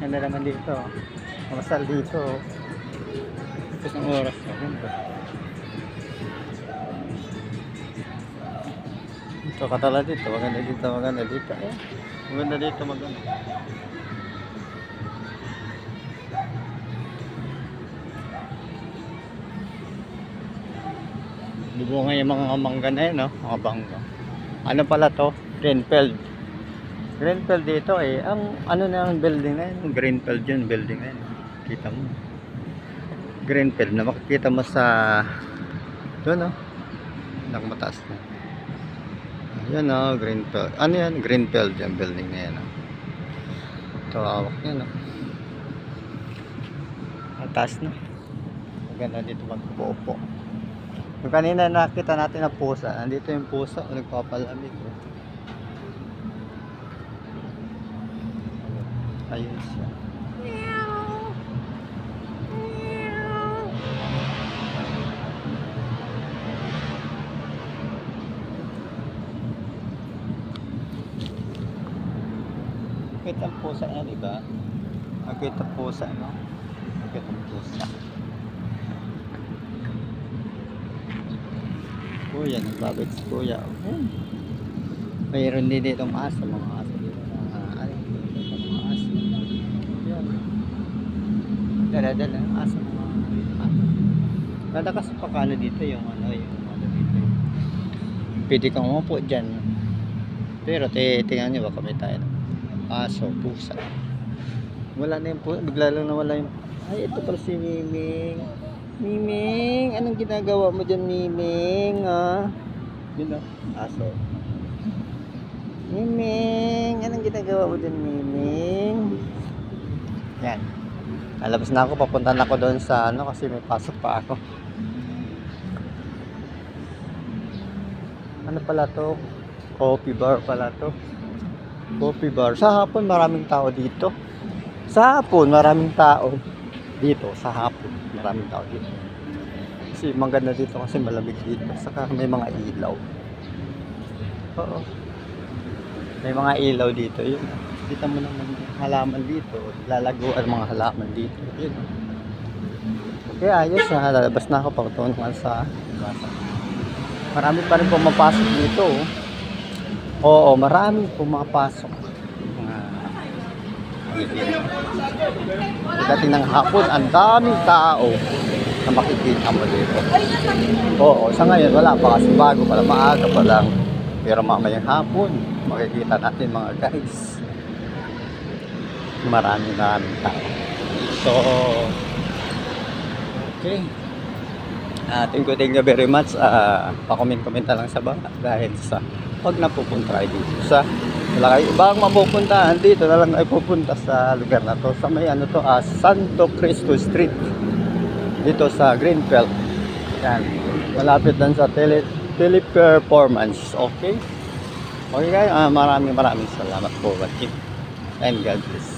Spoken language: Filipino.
Yan na naman dito. Masal dito. Isang oras na rin ba? Ito katala dito. Maganda dito. Maganda dito. Maganda dito. Maganda. Lubungan yung mga mangga na yun, no? Mga bangga. Ano pala to? Greenfield. Greenfield dito ang ano na ang building na yun, Greenfield yun, building na yun. Kita mo. Greenfield na makikita mo sa doon, no? Nakamataas na. Ayan, no? Greenfield. Ano yan? Greenfield yung building na yan, no? Ito, awak yan, no? Mataas na. Maganda dito magpupo. Yung kanina nakita natin na pusa. Nandito yung pusa, nagpapalamig, no? Ayun siya. Nakita ang pusa yan, diba? Nakita ang pusa, no? Nakita ang pusa. Kuya, nagbabit si kuya. Mayroon din dito mga aso dito na mga aso. Yan. Dala-dala ang aso mga aso. Nadakas pa kano dito yung ano dito. Pwede kang umupo dyan. Pero tingnan nyo baka may tayo ng aso, pusa. Wala na yung pusa. Bigla lang nawala yung ay ito pala si Miming. Miming, anong ginagawa mo dyan, Miming? Yun o, aso. Miming, anong ginagawa mo dyan, Miming? Yan. Alabas na ako, papunta na ako doon sa ano kasi may pasok pa ako. Ano pala to? Coffee bar pala to. Coffee bar. Sa hapon maraming tao dito. Sa hapon maraming tao dito. Sa hapon maraming tao dito. Kasi maganda dito kasi malamig dito. Saka may mga ilaw. Oo. May mga ilaw dito. Yun. Kita mo naman halaman dito. Lalago ang mga halaman dito. Yun. Okay, ayos na. Lalabas na ako pagtungan sa basa. Marami pa rin pumapasok dito. Oo, marami pumapasok. Pagdating ng hapon, ang daming tao na makikita mo dito. Oo, sa ngayon wala pa kasi bago pa lang, maaga pa lang. Pero mamayang hapon, makikita natin mga guys. Maraming tao. So, okay. Thank you very much. Pa-comment-komenta lang sa baba dahil sa pag napupunta ay dito sa wala kayo ibang mapupuntahan dito na lang ay pupunta sa lugar na to sa may ano to Santo Cristo Street dito sa Greenfield. Yan, malapit lang sa Teleperformance. Okay guys, maraming salamat for watching and God bless.